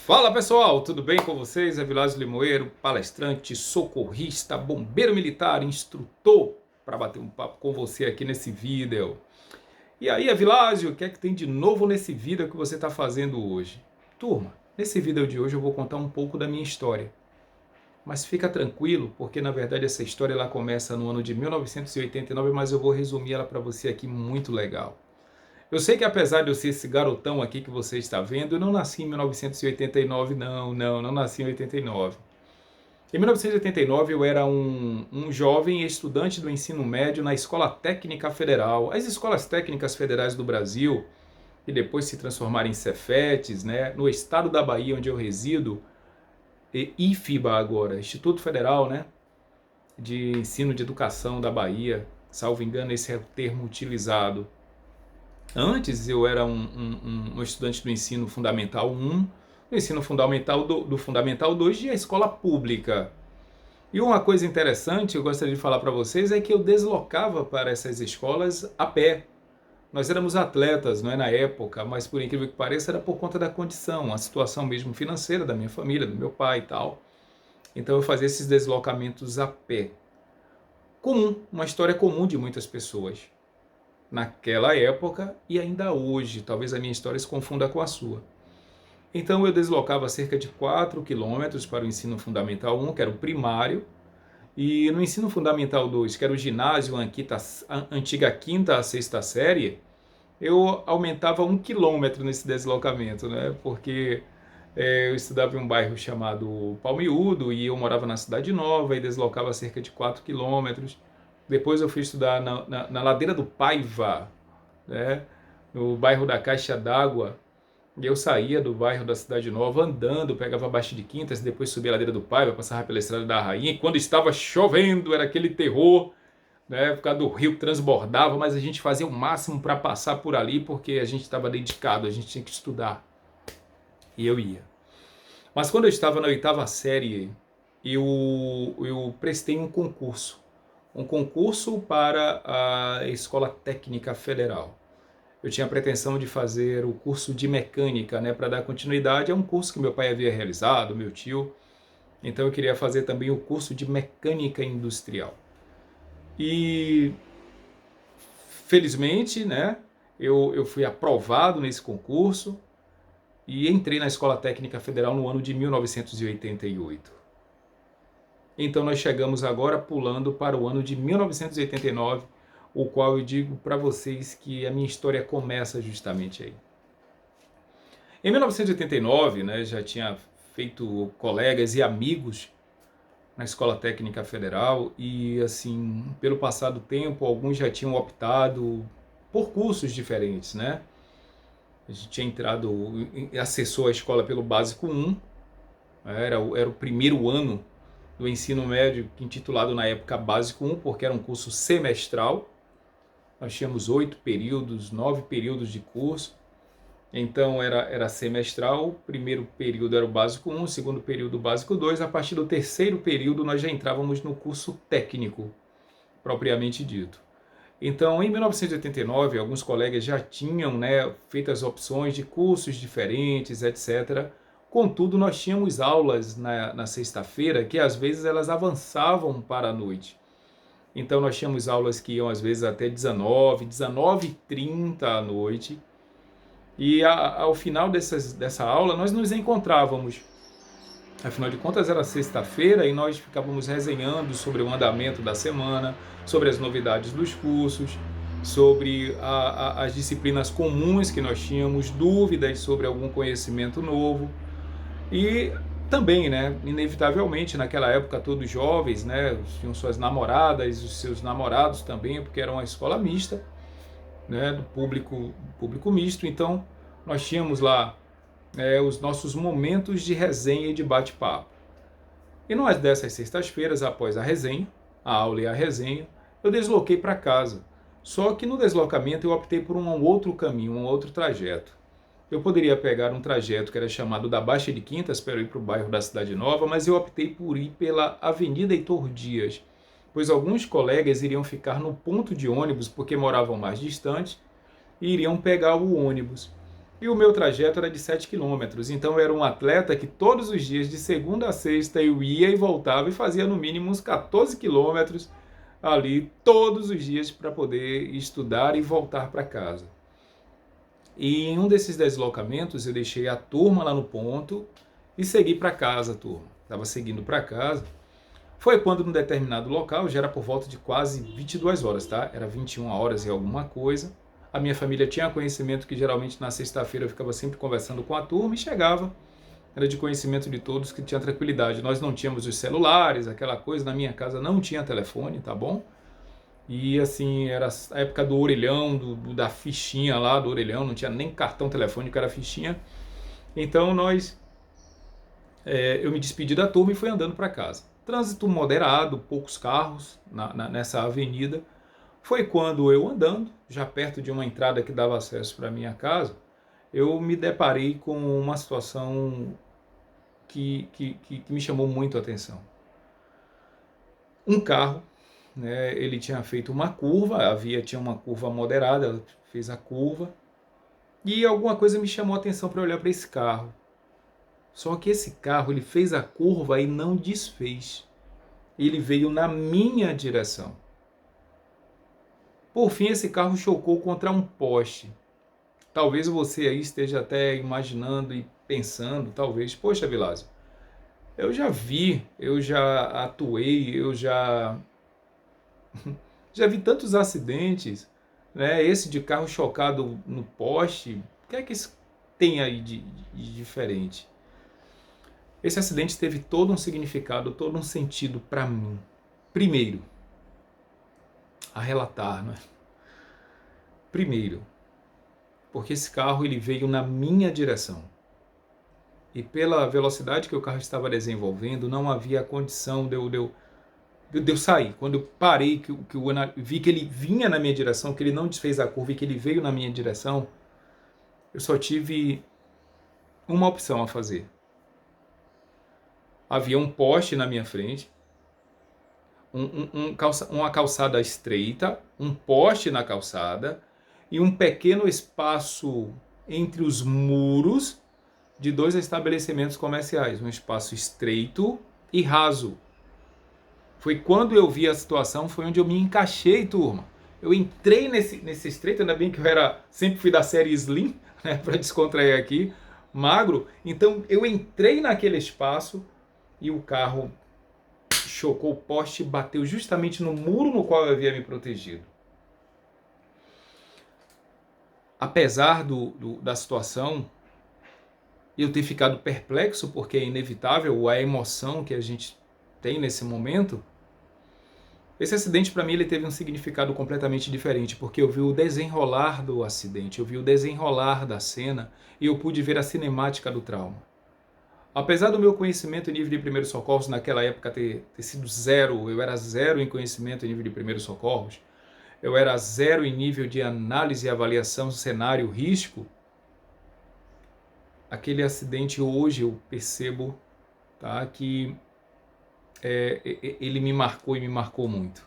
Fala pessoal, tudo bem com vocês? É Vilásio Limoeiro, palestrante, socorrista, bombeiro militar, instrutor, para bater um papo com você aqui nesse vídeo. E aí, Vilásio, o que é que tem de novo nesse vídeo que você está fazendo hoje? Turma, nesse vídeo de hoje eu vou contar um pouco da minha história. Mas fica tranquilo, porque na verdade essa história ela começa no ano de 1989, mas eu vou resumir ela para você aqui muito legal. Eu sei que apesar de eu ser esse garotão aqui que você está vendo, eu não nasci em 1989, não nasci em 89. Em 1989 eu era um jovem estudante do ensino médio na Escola Técnica Federal. As escolas técnicas federais do Brasil, que depois se transformaram em Cefetes, né? No estado da Bahia, onde eu resido, IFBA agora, Instituto Federal, né? De Ensino de Educação da Bahia, salvo engano esse é o termo utilizado. Antes eu era um estudante do ensino fundamental 1, do ensino fundamental do fundamental 2 de escola pública. E uma coisa interessante eu gostaria de falar para vocês é que eu deslocava para essas escolas a pé. Nós éramos atletas, não é na época, mas por incrível que pareça era por conta da condição, a situação mesmo financeira da minha família, do meu pai e tal. Então eu fazia esses deslocamentos a pé. Comum, uma história comum de muitas pessoas naquela época e ainda hoje. Talvez a minha história se confunda com a sua. Então eu deslocava cerca de 4 quilômetros para o ensino fundamental 1, que era o primário, e no ensino fundamental 2, que era o ginásio, a antiga quinta a sexta série, eu aumentava 1 quilômetro nesse deslocamento, né? Porque eu estudava em um bairro chamado Palmiúdo e eu morava na Cidade Nova e deslocava cerca de 4 quilômetros. Depois eu fui estudar na ladeira do Paiva, né? No bairro da Caixa d'Água. E eu saía do bairro da Cidade Nova andando, pegava a Baixa de Quintas, depois subia a ladeira do Paiva, passava pela Estrada da Rainha. E quando estava chovendo, era aquele terror, né? Por causa do rio que transbordava, mas a gente fazia o máximo para passar por ali, porque a gente estava dedicado, a gente tinha que estudar. E eu ia. Mas quando eu estava na oitava série, eu prestei um concurso para a Escola Técnica Federal. Eu tinha a pretensão de fazer o curso de mecânica, né, para dar continuidade a um curso que meu pai havia realizado, meu tio. Então eu queria fazer também o curso de mecânica industrial. E felizmente, né, eu fui aprovado nesse concurso e entrei na Escola Técnica Federal no ano de 1988. Então nós chegamos agora pulando para o ano de 1989, o qual eu digo para vocês que a minha história começa justamente aí. Em 1989, né, já tinha feito colegas e amigos na Escola Técnica Federal e, assim, pelo passar do tempo, alguns já tinham optado por cursos diferentes, né? A gente tinha entrado, acessou a escola pelo Básico 1, era o primeiro ano do ensino médio, intitulado na época Básico 1, porque era um curso semestral. Nós tínhamos 8 períodos, 9 períodos de curso. Então era semestral, o primeiro período era o Básico 1, o segundo período o Básico 2. A partir do terceiro período nós já entrávamos no curso técnico, propriamente dito. Então, em 1989, alguns colegas já tinham, né, feito as opções de cursos diferentes, etc. Contudo, nós tínhamos aulas na sexta-feira que às vezes elas avançavam para a noite. Então nós tínhamos aulas que iam às vezes até 19h30 à noite. E ao final dessa aula nós nos encontrávamos. Afinal de contas era sexta-feira e nós ficávamos resenhando sobre o andamento da semana, sobre as novidades dos cursos, sobre as disciplinas comuns que nós tínhamos, dúvidas sobre algum conhecimento novo. E também, né, inevitavelmente, naquela época todos jovens, né, tinham suas namoradas, os seus namorados também, porque era uma escola mista, né, do público misto. Então nós tínhamos lá os nossos momentos de resenha e de bate-papo. E numa dessas sextas-feiras, após a resenha, a aula e a resenha, eu desloquei para casa. Só que no deslocamento eu optei por um outro caminho, um outro trajeto. Eu poderia pegar um trajeto que era chamado da Baixa de Quintas para ir para o bairro da Cidade Nova, mas eu optei por ir pela Avenida Heitor Dias, pois alguns colegas iriam ficar no ponto de ônibus porque moravam mais distante e iriam pegar o ônibus. E o meu trajeto era de 7 quilômetros. Então eu era um atleta que todos os dias, de segunda a sexta, eu ia e voltava e fazia no mínimo uns 14 quilômetros ali todos os dias para poder estudar e voltar para casa. E em um desses deslocamentos eu deixei a turma lá no ponto e segui para casa, turma. Estava seguindo para casa. Foi quando num determinado local, já era por volta de quase 22 horas, tá? Era 21 horas e alguma coisa. A minha família tinha conhecimento que geralmente na sexta-feira eu ficava sempre conversando com a turma e chegava. Era de conhecimento de todos que tinha tranquilidade. Nós não tínhamos os celulares, aquela coisa. Na minha casa não tinha telefone, tá bom? E assim, era a época do orelhão, da fichinha lá do orelhão, não tinha nem cartão telefônico, era fichinha. Então eu me despedi da turma e fui andando para casa. Trânsito moderado, poucos carros nessa avenida. Foi quando eu andando, já perto de uma entrada que dava acesso para minha casa, eu me deparei com uma situação que me chamou muito a atenção. Um carro, né, ele tinha feito uma curva, tinha uma curva moderada, ela fez a curva, e alguma coisa me chamou a atenção para olhar para esse carro. Só que esse carro, ele fez a curva e não desfez. Ele veio na minha direção. Por fim, esse carro chocou contra um poste. Talvez você aí esteja até imaginando e pensando, talvez, poxa, Vilásio, eu já vi, eu já atuei, eu já vi tantos acidentes, né? Esse de carro chocado no poste, o que é que isso tem aí de diferente? Esse acidente teve todo um significado, todo um sentido para mim. Primeiro, a relatar, né? Primeiro, porque esse carro ele veio na minha direção. E pela velocidade que o carro estava desenvolvendo, não havia condição de eu sair. Quando eu parei, que eu vi que ele vinha na minha direção, que ele não desfez a curva e que ele veio na minha direção, eu só tive uma opção a fazer. Havia um poste na minha frente, uma calçada estreita, um poste na calçada e um pequeno espaço entre os muros de dois estabelecimentos comerciais, um espaço estreito e raso. Foi quando eu vi a situação, foi onde eu me encaixei, turma. Eu entrei nesse estreito, ainda bem que sempre fui da série Slim, né, para descontrair aqui, magro. Então eu entrei naquele espaço e o carro chocou o poste e bateu justamente no muro no qual eu havia me protegido. Apesar da situação, eu ter ficado perplexo, porque é inevitável a emoção que a gente tem nesse momento, esse acidente para mim ele teve um significado completamente diferente, porque eu vi o desenrolar do acidente, eu vi o desenrolar da cena e eu pude ver a cinemática do trauma. Apesar do meu conhecimento em nível de primeiros socorros naquela época ter sido zero, eu era zero em conhecimento em nível de primeiros socorros, eu era zero em nível de análise e avaliação cenário risco, aquele acidente hoje eu percebo, tá, que ele me marcou e me marcou muito.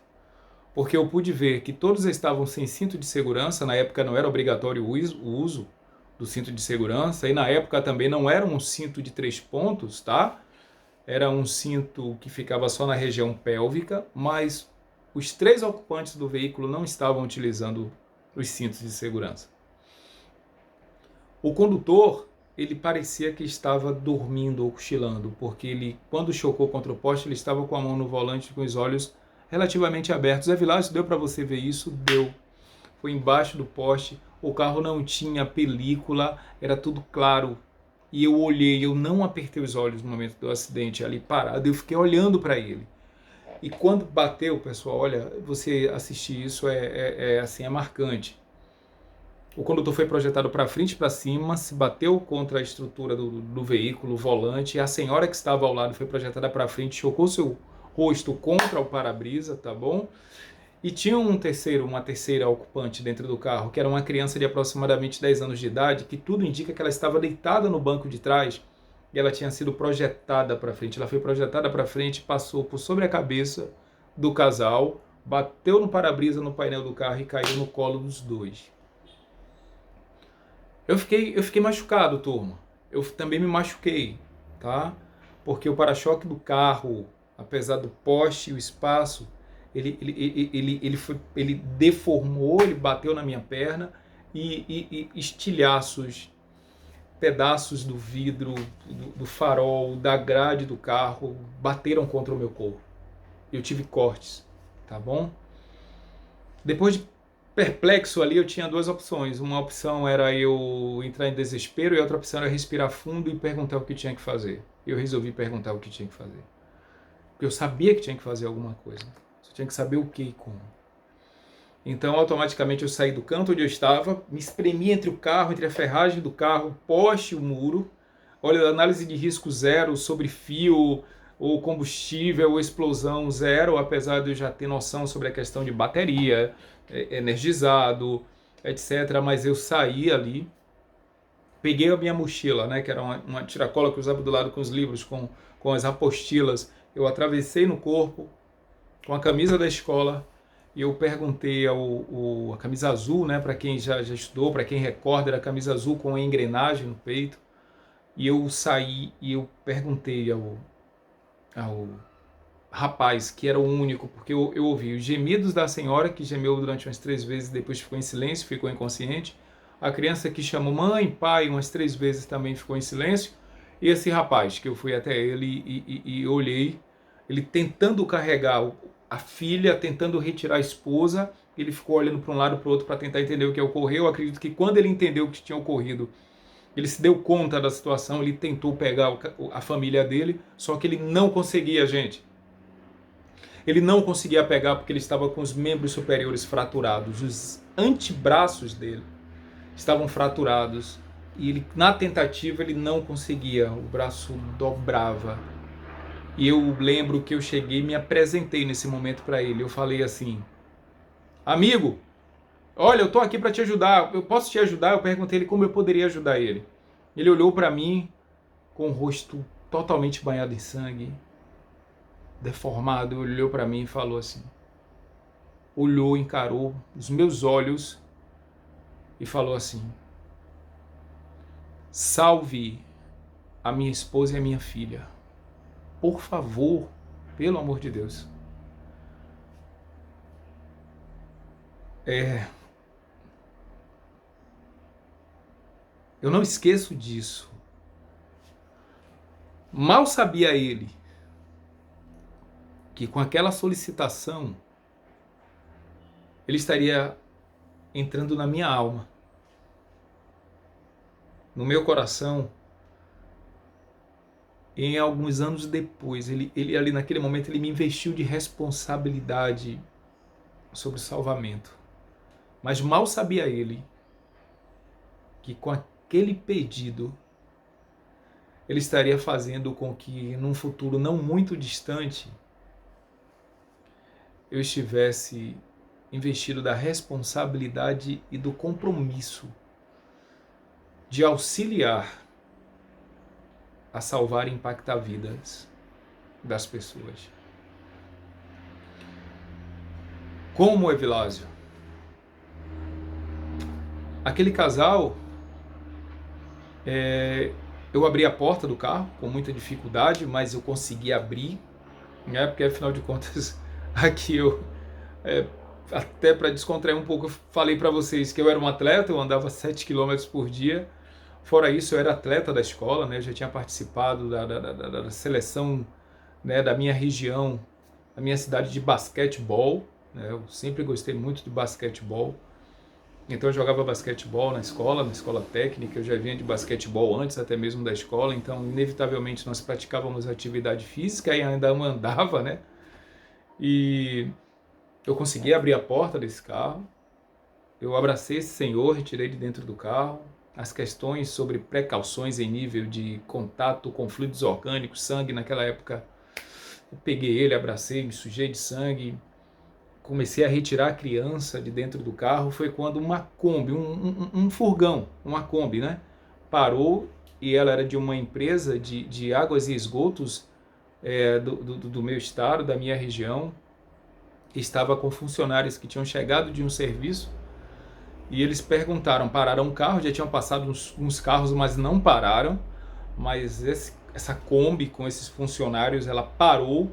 Porque eu pude ver que todos estavam sem cinto de segurança, na época não era obrigatório o uso do cinto de segurança, e na época também não era um cinto de 3 pontos, tá? Era um cinto que ficava só na região pélvica, mas os 3 ocupantes do veículo não estavam utilizando os cintos de segurança. O condutor, ele parecia que estava dormindo ou cochilando, porque ele, quando chocou contra o poste, ele estava com a mão no volante, com os olhos relativamente abertos. Vilásio, deu para você ver isso? Deu. Foi embaixo do poste, o carro não tinha película, era tudo claro. E eu olhei, eu não apertei os olhos no momento do acidente, ali parado, eu fiquei olhando para ele. E quando bateu, pessoal, olha, você assistir isso assim, é marcante. O condutor foi projetado para frente e para cima, se bateu contra a estrutura do veículo, o volante, e a senhora que estava ao lado foi projetada para frente, chocou seu rosto contra o para-brisa, tá bom? E tinha uma terceira ocupante dentro do carro, que era uma criança de aproximadamente 10 anos de idade, que tudo indica que ela estava deitada no banco de trás e ela tinha sido projetada para frente. Ela foi projetada para frente, passou por sobre a cabeça do casal, bateu no para-brisa no painel do carro e caiu no colo dos dois. Eu fiquei machucado, turma. Eu também me machuquei, tá? Porque o para-choque do carro, apesar do poste e o espaço, ele deformou, ele bateu na minha perna e estilhaços, pedaços do vidro, do farol, da grade do carro bateram contra o meu corpo. Eu tive cortes, tá bom? Depois de perplexo ali, eu tinha duas opções. Uma opção era eu entrar em desespero e a outra opção era respirar fundo e perguntar o que tinha que fazer. Eu resolvi perguntar o que tinha que fazer. Porque eu sabia que tinha que fazer alguma coisa. Só tinha que saber o que e como. Então, automaticamente, eu saí do canto onde eu estava, me espremi entre o carro, entre a ferragem do carro, o poste e o muro. Olha, análise de risco zero sobre fio, ou combustível, ou explosão zero, apesar de eu já ter noção sobre a questão de bateria, energizado, etc. Mas eu saí ali, peguei a minha mochila, né, que era uma tiracola que eu usava do lado com os livros, com as apostilas. Eu atravessei no corpo, com a camisa da escola, e eu perguntei a camisa azul, né, para quem já estudou, para quem recorda, era a camisa azul com a engrenagem no peito. E eu saí e eu perguntei ao rapaz, que era o único, porque eu ouvi os gemidos da senhora, que gemeu durante umas 3 vezes, depois ficou em silêncio, ficou inconsciente. A criança que chamou mãe, pai, umas 3 vezes também ficou em silêncio. E esse rapaz, que eu fui até ele e olhei, ele tentando carregar a filha, tentando retirar a esposa, ele ficou olhando para um lado e para o outro para tentar entender o que ocorreu. Eu acredito que quando ele entendeu o que tinha ocorrido, ele se deu conta da situação, ele tentou pegar a família dele, só que ele não conseguia, gente. Ele não conseguia pegar porque ele estava com os membros superiores fraturados, os antebraços dele estavam fraturados e ele, na tentativa, ele não conseguia, o braço dobrava. E eu lembro que eu cheguei e me apresentei nesse momento para ele. Eu falei assim: amigo, olha, eu tô aqui para te ajudar, eu posso te ajudar? Eu perguntei ele como eu poderia ajudar ele. Ele olhou para mim com o rosto totalmente banhado em sangue, deformado, olhou para mim e falou assim, olhou, encarou os meus olhos e falou assim: salve a minha esposa e a minha filha, por favor, pelo amor de Deus. Eu não esqueço disso. Mal sabia ele que com aquela solicitação ele estaria entrando na minha alma, no meu coração. E em alguns anos depois, ele ali naquele momento, ele me investiu de responsabilidade sobre o salvamento. Mas mal sabia ele que com aquele pedido ele estaria fazendo com que num futuro não muito distante eu estivesse investido da responsabilidade e do compromisso de auxiliar a salvar e impactar vidas das pessoas. Como, Evilásio? Aquele casal, eu abri a porta do carro com muita dificuldade, mas eu consegui abrir, né? Porque afinal de contas, aqui eu, até para descontrair um pouco, eu falei para vocês que eu era um atleta, eu andava 7 km por dia. Fora isso, eu era atleta da escola, né? Eu já tinha participado da seleção, né, da minha região, da minha cidade de basquetebol, né? Eu sempre gostei muito de basquetebol. Então eu jogava basquetebol na escola técnica, eu já vinha de basquetebol antes até mesmo da escola, então inevitavelmente nós praticávamos atividade física e ainda andava, né? E eu consegui abrir a porta desse carro, eu abracei esse senhor, retirei de dentro do carro, as questões sobre precauções em nível de contato com fluidos orgânicos, sangue, naquela época eu peguei ele, abracei, me sujei de sangue, comecei a retirar a criança de dentro do carro. Foi quando uma Kombi, um furgão, uma Kombi, né, parou, e ela era de uma empresa de águas e esgotos do meu estado, da minha região. Estava com funcionários que tinham chegado de um serviço E eles perguntaram, pararam o carro, já tinham passado uns carros, mas não pararam. Mas essa Kombi com esses funcionários, ela parou.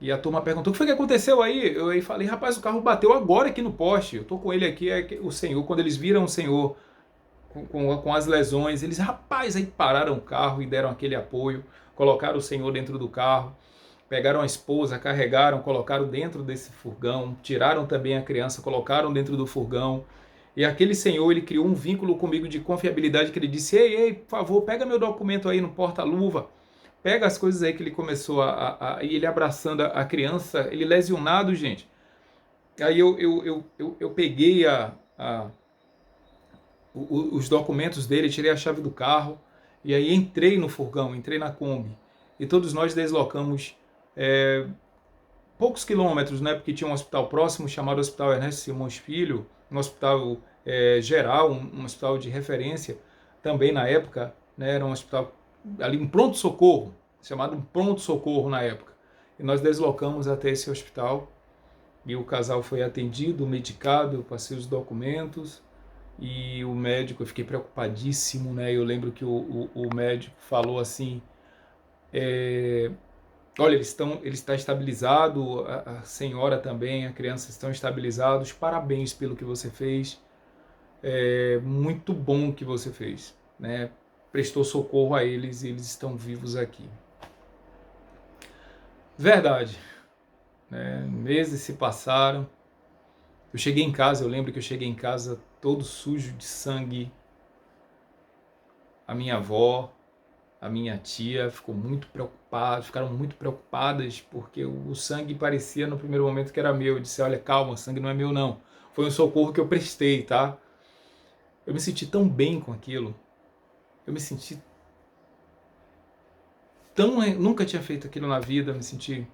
E a turma perguntou, o que foi que aconteceu aí? Eu aí falei, rapaz, o carro bateu agora aqui no poste. Eu tô com ele aqui, o senhor, quando eles viram o senhor com as lesões, eles, rapaz, aí pararam o carro e deram aquele apoio, colocaram o senhor dentro do carro, pegaram a esposa, carregaram, colocaram dentro desse furgão, tiraram também a criança, colocaram dentro do furgão. E aquele senhor, ele criou um vínculo comigo de confiabilidade, que ele disse, ei, por favor, pega meu documento aí no porta-luva, pega as coisas aí, que ele começou e ele abraçando a criança, ele lesionado, gente. Aí eu peguei os documentos dele, tirei a chave do carro, e aí entrei no furgão, entrei na Kombi, e todos nós deslocamos poucos quilômetros, né, porque tinha um hospital próximo, chamado Hospital Ernesto Simões Filho, um hospital geral, um hospital de referência, também na época, né, era um hospital, ali um pronto-socorro, chamado pronto-socorro na época, e nós deslocamos até esse hospital, e o casal foi atendido, medicado, eu passei os documentos, e o médico, eu fiquei preocupadíssimo, né? Eu lembro que o médico falou assim, olha, ele está estabilizado, a senhora também, a criança estão estabilizados, parabéns pelo que você fez, muito bom o que você fez, né? Prestou socorro a eles e eles estão vivos aqui. Verdade, né? Meses se passaram, eu cheguei em casa, eu lembro que eu cheguei em casa todo sujo de sangue, a minha avó, a minha tia ficaram muito preocupadas, porque o sangue parecia no primeiro momento que era meu. Eu disse, olha, calma, o sangue não é meu não. Foi um socorro que eu prestei, tá? Eu me senti tão bem com aquilo. Eu me senti tão... Nunca tinha feito aquilo na vida, eu me senti...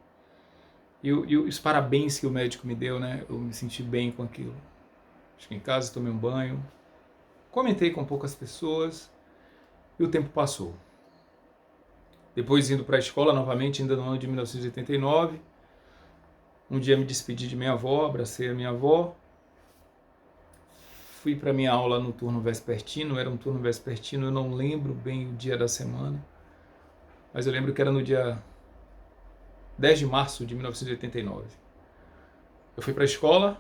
E os parabéns que o médico me deu, né? Eu me senti bem com aquilo. Cheguei em casa, tomei um banho, comentei com poucas pessoas e o tempo passou. Depois indo para a escola novamente, ainda no ano de 1989, um dia me despedi de minha avó, abracei a minha avó, fui para minha aula no turno vespertino, era um turno vespertino, eu não lembro bem o dia da semana, mas eu lembro que era no dia 10 de março de 1989. Eu fui para a escola,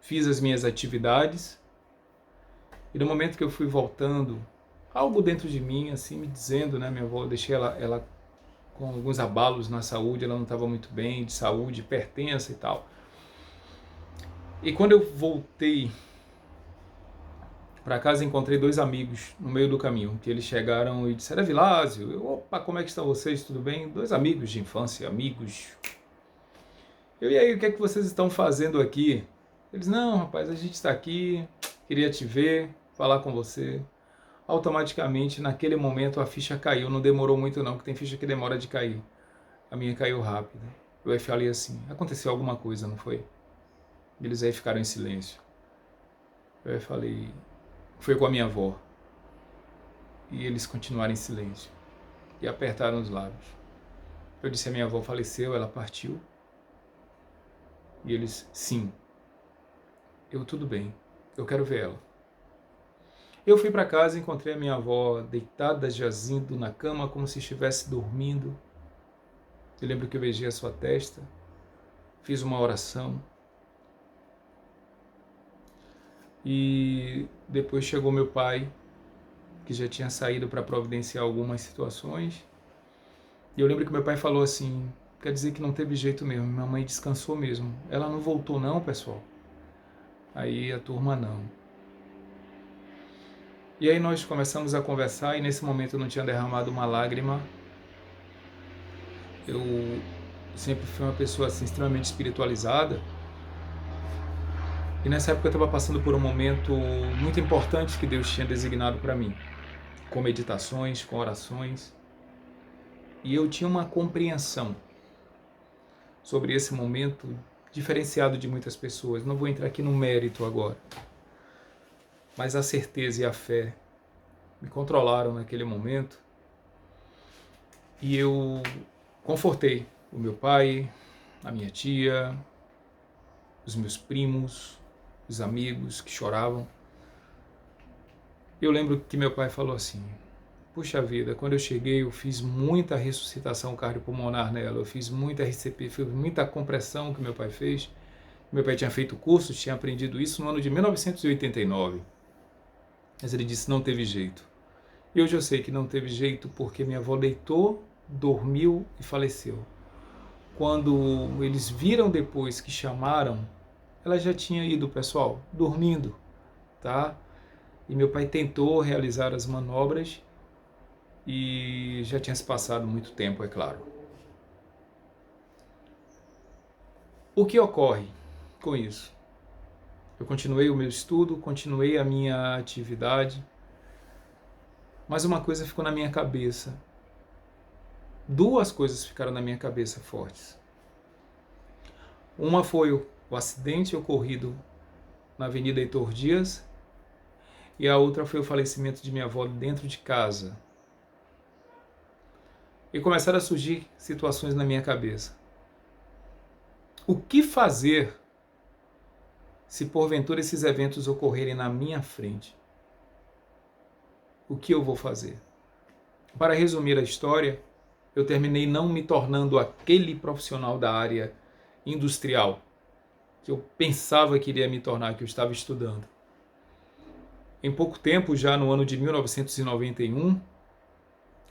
fiz as minhas atividades, e no momento que eu fui voltando, algo dentro de mim, assim, me dizendo, né, minha avó, eu deixei ela com alguns abalos na saúde, ela não estava muito bem, de saúde, hipertensa e tal. E quando eu voltei para casa, encontrei dois amigos no meio do caminho, que eles chegaram e disseram, Vilásio, opa, como é que estão vocês, tudo bem? Dois amigos de infância, amigos. E aí, o que é que vocês estão fazendo aqui? Eles, não, rapaz, a gente está aqui, queria te ver, falar com você. Automaticamente, naquele momento, a ficha caiu, não demorou muito não, porque tem ficha que demora de cair. A minha caiu rápido. Eu falei assim, aconteceu alguma coisa, não foi? Eles aí ficaram em silêncio. Eu falei, foi com a minha avó. E eles continuaram em silêncio. E apertaram os lábios. Eu disse, a minha avó faleceu, ela partiu. E eles, sim. Eu, tudo bem, eu quero ver ela. Eu fui para casa e encontrei a minha avó deitada, jazindo na cama, como se estivesse dormindo. Eu lembro que eu beijei a sua testa, fiz uma oração. E depois chegou meu pai, que já tinha saído para providenciar algumas situações. E eu lembro que meu pai falou assim, quer dizer que não teve jeito mesmo, minha mãe descansou mesmo. Ela não voltou não, pessoal? Aí a turma não. E aí nós começamos a conversar e nesse momento eu não tinha derramado uma lágrima. Eu sempre fui uma pessoa assim, extremamente espiritualizada. E nessa época eu estava passando por um momento muito importante que Deus tinha designado para mim. Com meditações, com orações. E eu tinha uma compreensão sobre esse momento diferenciado de muitas pessoas. Não vou entrar aqui no mérito agora. Mas a certeza e a fé me controlaram naquele momento. E eu confortei o meu pai, a minha tia, os meus primos, os amigos que choravam. Eu lembro que meu pai falou assim: puxa vida, quando eu cheguei eu fiz muita ressuscitação cardiopulmonar nela, eu fiz muita RCP, fiz muita compressão que meu pai fez. Meu pai tinha feito cursos, tinha aprendido isso no ano de 1989. Mas ele disse: não teve jeito. E hoje eu sei que não teve jeito porque minha avó deitou, dormiu e faleceu. Quando eles viram depois que chamaram, ela já tinha ido, pessoal, dormindo, tá? E meu pai tentou realizar as manobras e já tinha se passado muito tempo, é claro. O que ocorre com isso? Eu continuei o meu estudo, continuei a minha atividade, mas uma coisa ficou na minha cabeça. Duas coisas ficaram na minha cabeça fortes. Uma foi o acidente ocorrido na Avenida Heitor Dias e a outra foi o falecimento de minha avó dentro de casa. E começaram a surgir situações na minha cabeça. O que fazer se porventura esses eventos ocorrerem na minha frente? O que eu vou fazer? Para resumir a história, eu terminei não me tornando aquele profissional da área industrial que eu pensava que iria me tornar, que eu estava estudando. Em pouco tempo, já no ano de 1991,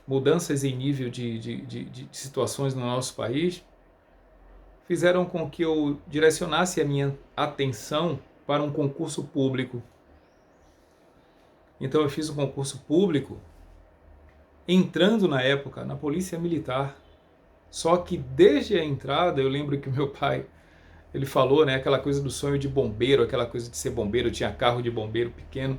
mudanças em nível de situações no nosso país fizeram com que eu direcionasse a minha atenção para um concurso público. Então eu fiz um concurso público, entrando na época na Polícia Militar. Só que desde a entrada, eu lembro que o meu pai, ele falou, né, aquela coisa do sonho de bombeiro, aquela coisa de ser bombeiro, eu tinha carro de bombeiro pequeno.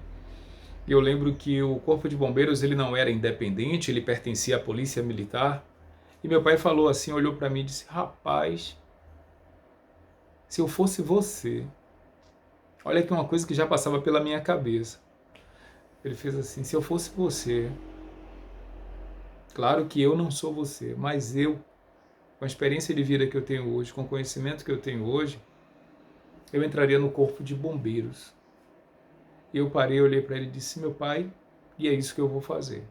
E eu lembro que o Corpo de Bombeiros, ele não era independente, ele pertencia à Polícia Militar. E meu pai falou assim, olhou para mim e disse: rapaz, se eu fosse você, olha aqui uma coisa que já passava pela minha cabeça. Ele fez assim: se eu fosse você, claro que eu não sou você, mas eu, com a experiência de vida que eu tenho hoje, com o conhecimento que eu tenho hoje, eu entraria no Corpo de Bombeiros. E eu parei, olhei para ele e disse: meu pai, e é isso que eu vou fazer.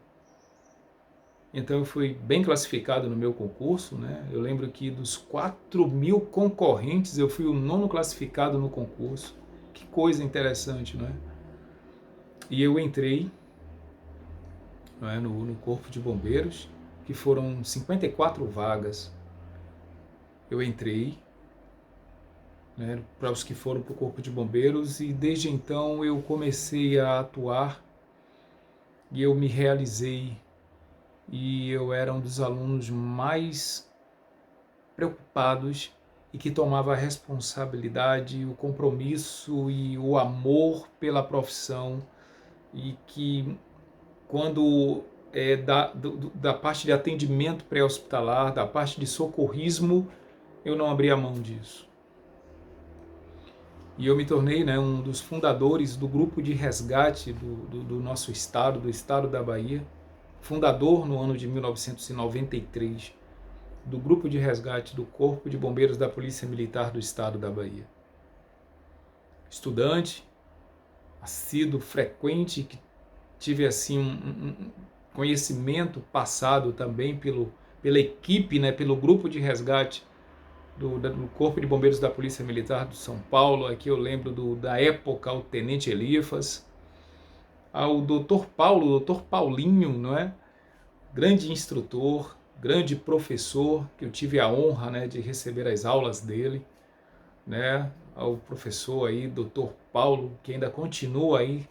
Então eu fui bem classificado no meu concurso, né? Eu lembro que dos 4.000 concorrentes, eu fui o 9º classificado no concurso. Que coisa interessante, não é? E eu entrei, não é, no Corpo de Bombeiros, que foram 54 vagas. Eu entrei, né, para os que foram para o Corpo de Bombeiros, e desde então eu comecei a atuar e eu me realizei, e eu era um dos alunos mais preocupados e que tomava a responsabilidade, o compromisso e o amor pela profissão, e que quando da parte de atendimento pré-hospitalar, da parte de socorrismo, eu não abria mão disso. E eu me tornei, né, um dos fundadores do grupo de resgate do nosso estado, do estado da Bahia, fundador no ano de 1993 do grupo de resgate do Corpo de Bombeiros da Polícia Militar do estado da Bahia. Estudante, assíduo, frequente, que tive assim um conhecimento passado também pela equipe, né, pelo grupo de resgate do Corpo de Bombeiros da Polícia Militar de São Paulo. Aqui eu lembro da época, o Tenente Elifas, ao Dr. Paulo, Dr. Paulinho, não é? Grande instrutor, grande professor, que eu tive a honra, né, de receber as aulas dele, né? Ao professor aí, Dr. Paulo, que ainda continua aí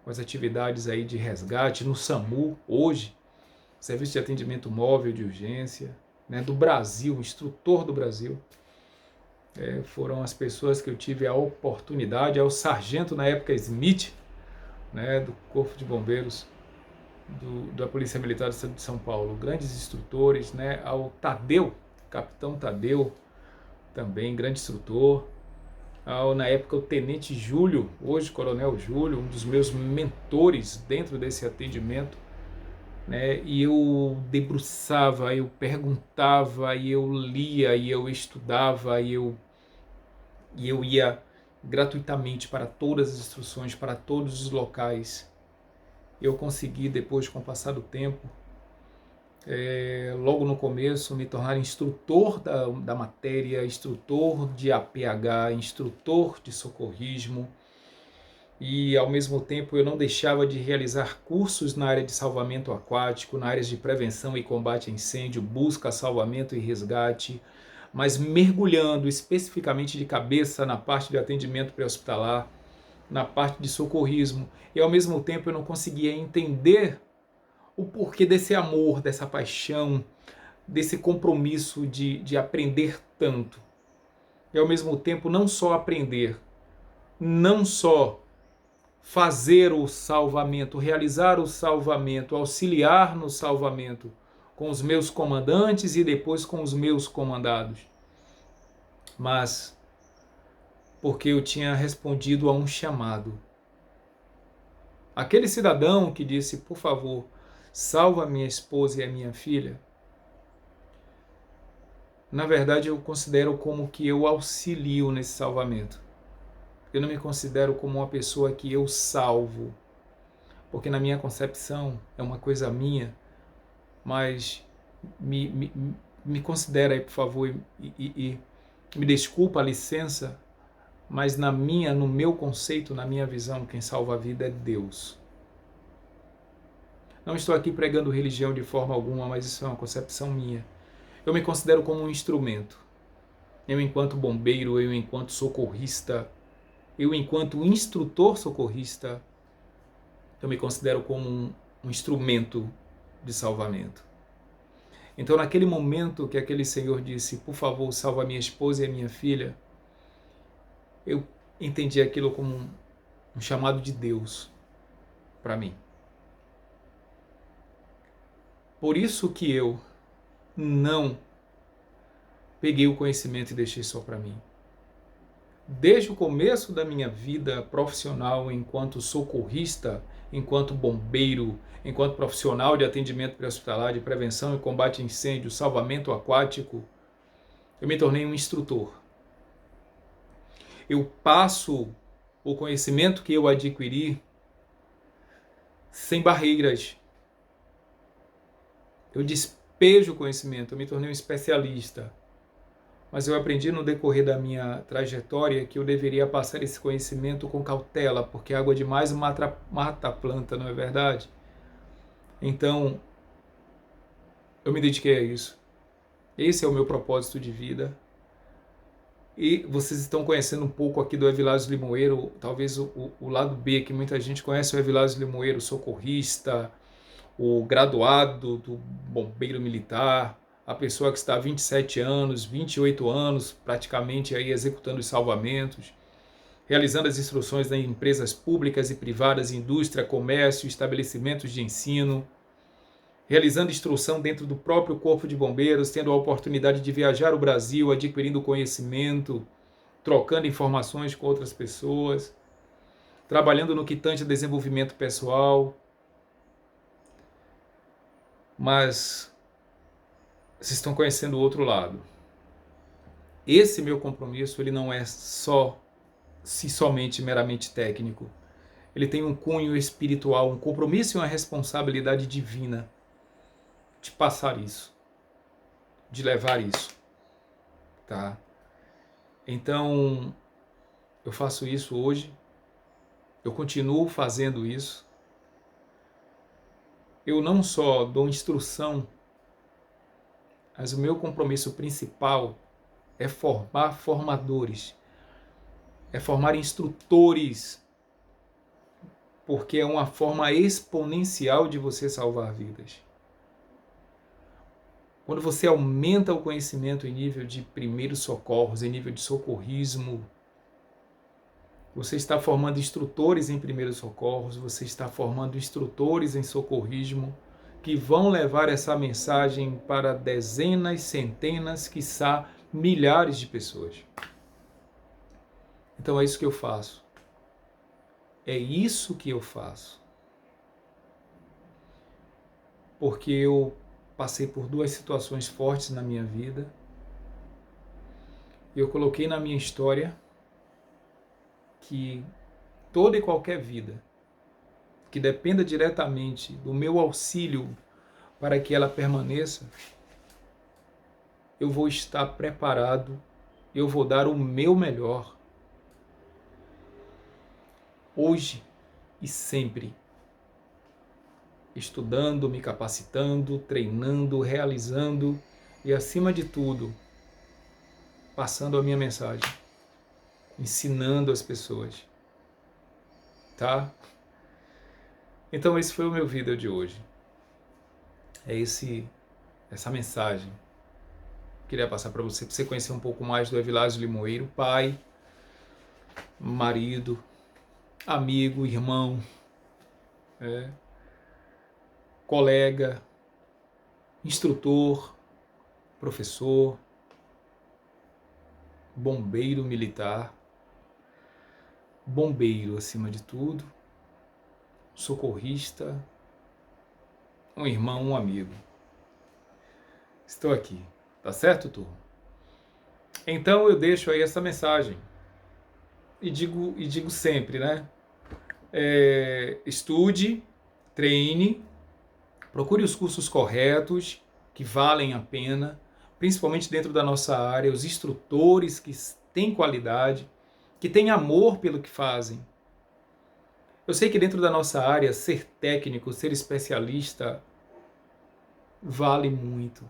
com as atividades aí de resgate no SAMU hoje, Serviço de Atendimento Móvel de Urgência, né, do Brasil, instrutor do Brasil. Foram as pessoas que eu tive a oportunidade, ao sargento na época Smith, né, do Corpo de Bombeiros da Polícia Militar do Estado de São Paulo, grandes instrutores, né, ao Tadeu, Capitão Tadeu, também grande instrutor, na época o Tenente Júlio, hoje Coronel Júlio, um dos meus mentores dentro desse atendimento, né? E eu debruçava, eu perguntava, e eu lia, e eu estudava, e eu ia gratuitamente para todas as instruções, para todos os locais. Eu consegui, depois, com o passar do tempo, logo no começo, me tornar instrutor da matéria, instrutor de APH, instrutor de socorrismo, e ao mesmo tempo eu não deixava de realizar cursos na área de salvamento aquático, na área de prevenção e combate a incêndio, busca, salvamento e resgate, mas mergulhando especificamente de cabeça na parte de atendimento pré-hospitalar, na parte de socorrismo, e ao mesmo tempo eu não conseguia entender o porquê desse amor, dessa paixão, desse compromisso de aprender tanto. E ao mesmo tempo não só aprender, não só fazer o salvamento, realizar o salvamento, auxiliar no salvamento com os meus comandantes e depois com os meus comandados, mas porque eu tinha respondido a um chamado. Aquele cidadão que disse, por favor, salva minha esposa e a minha filha, na verdade eu considero como que eu auxilio nesse salvamento. Eu não me considero como uma pessoa que eu salvo, porque na minha concepção é uma coisa minha, mas me considera aí, por favor, e me desculpa a licença, mas no meu conceito, na minha visão, quem salva a vida é Deus. Não estou aqui pregando religião de forma alguma, mas isso é uma concepção minha. Eu me considero como um instrumento. Eu, enquanto bombeiro, eu, enquanto socorrista, eu, enquanto instrutor socorrista, eu me considero como um instrumento de salvamento. Então, naquele momento que aquele senhor disse, por favor, salva minha esposa e a minha filha, eu entendi aquilo como um chamado de Deus para mim. Por isso que eu não peguei o conhecimento e deixei só para mim. Desde o começo da minha vida profissional enquanto socorrista, enquanto bombeiro, enquanto profissional de atendimento pré-hospitalar, de prevenção e combate a incêndio, salvamento aquático, eu me tornei um instrutor. Eu passo o conhecimento que eu adquiri sem barreiras. Eu despejo o conhecimento, eu me tornei um especialista. Mas eu aprendi no decorrer da minha trajetória que eu deveria passar esse conhecimento com cautela, porque água demais mata a planta, não é verdade? Então, eu me dediquei a isso. Esse é o meu propósito de vida. E vocês estão conhecendo um pouco aqui do Evilásio Limoeiro, talvez o lado B, que muita gente conhece, o Evilásio Limoeiro, socorrista, o graduado do bombeiro militar, a pessoa que está há 27 anos, 28 anos, praticamente aí executando os salvamentos, realizando as instruções em empresas públicas e privadas, indústria, comércio, estabelecimentos de ensino, realizando instrução dentro do próprio Corpo de Bombeiros, tendo a oportunidade de viajar o Brasil, adquirindo conhecimento, trocando informações com outras pessoas, trabalhando no que tange a desenvolvimento pessoal. Mas vocês estão conhecendo o outro lado. Esse meu compromisso, ele não é somente meramente técnico. Ele tem um cunho espiritual, um compromisso e uma responsabilidade divina de passar isso, de levar isso, tá? Então, eu faço isso hoje, eu continuo fazendo isso. Eu não só dou instrução, mas o meu compromisso principal é formar formadores, é formar instrutores, porque é uma forma exponencial de você salvar vidas. Quando você aumenta o conhecimento em nível de primeiros socorros, em nível de socorrismo, você está formando instrutores em primeiros socorros, você está formando instrutores em socorrismo, que vão levar essa mensagem para dezenas, centenas, quiçá milhares de pessoas. Então é isso que eu faço. É isso que eu faço. Porque eu passei por duas situações fortes na minha vida. Eu coloquei na minha história que toda e qualquer vida que dependa diretamente do meu auxílio para que ela permaneça, eu vou estar preparado, eu vou dar o meu melhor, hoje e sempre, estudando, me capacitando, treinando, realizando e, acima de tudo, passando a minha mensagem, ensinando as pessoas, tá? Então esse foi o meu vídeo de hoje. É essa mensagem que eu queria passar para você conhecer um pouco mais do Evilásio Limoeiro, pai, marido, amigo, irmão, colega, instrutor, professor, bombeiro militar, bombeiro acima de tudo, socorrista, um irmão, um amigo. Estou aqui, tá certo, turma? Então eu deixo aí essa mensagem e digo sempre, né? Estude, treine, procure os cursos corretos, que valem a pena, principalmente dentro da nossa área, os instrutores que têm qualidade, que têm amor pelo que fazem. Eu sei que dentro da nossa área, ser técnico, ser especialista, vale muito.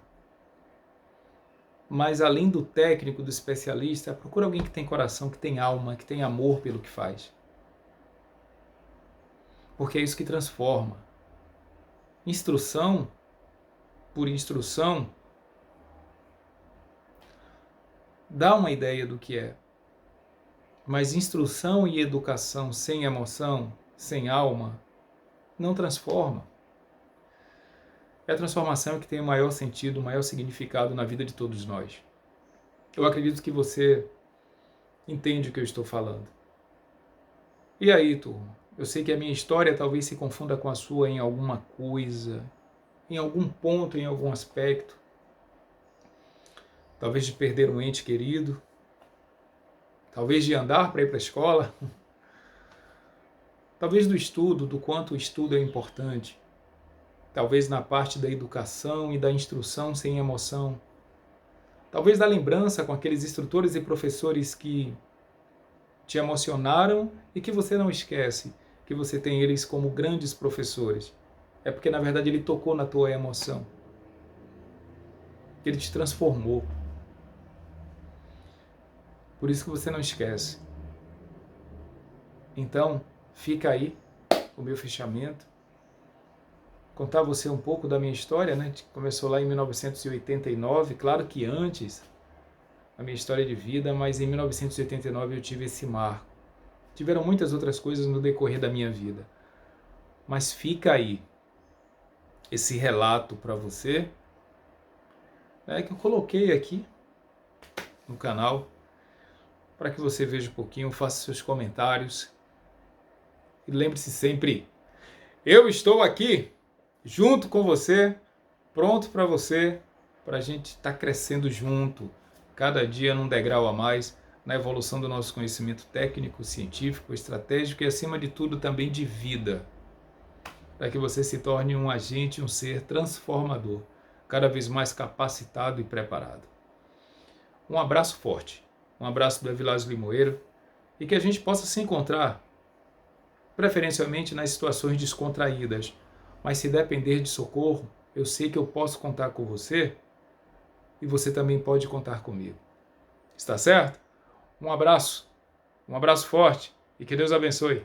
Mas além do técnico, do especialista, procura alguém que tem coração, que tem alma, que tem amor pelo que faz. Porque é isso que transforma. Instrução por instrução dá uma ideia do que é. Mas instrução e educação sem emoção, sem alma, não transforma. É a transformação que tem o maior sentido, o maior significado na vida de todos nós. Eu acredito que você entende o que eu estou falando. E aí, turma? Eu sei que a minha história talvez se confunda com a sua em alguma coisa, em algum ponto, em algum aspecto. Talvez de perder um ente querido, talvez de andar para ir para a escola, talvez do estudo, do quanto o estudo é importante, talvez na parte da educação e da instrução sem emoção, talvez da lembrança com aqueles instrutores e professores que te emocionaram e que você não esquece, que você tem eles como grandes professores. É porque, na verdade, ele tocou na tua emoção. Ele te transformou. Por isso que você não esquece. Então, fica aí o meu fechamento. Contar a você um pouco da minha história, né? Começou lá em 1989, claro que antes a minha história de vida, mas em 1989 eu tive esse marco. Tiveram muitas outras coisas no decorrer da minha vida. Mas fica aí esse relato para você, que eu coloquei aqui no canal, para que você veja um pouquinho, faça seus comentários. E lembre-se sempre, eu estou aqui, junto com você, pronto para você, para a gente estar crescendo junto, cada dia num degrau a mais, na evolução do nosso conhecimento técnico, científico, estratégico e, acima de tudo, também de vida, para que você se torne um agente, um ser transformador, cada vez mais capacitado e preparado. Um abraço forte, um abraço do Evilásio Limoeiro, e que a gente possa se encontrar, preferencialmente nas situações descontraídas, mas se depender de socorro, eu sei que eu posso contar com você e você também pode contar comigo. Está certo? Um abraço forte e que Deus abençoe.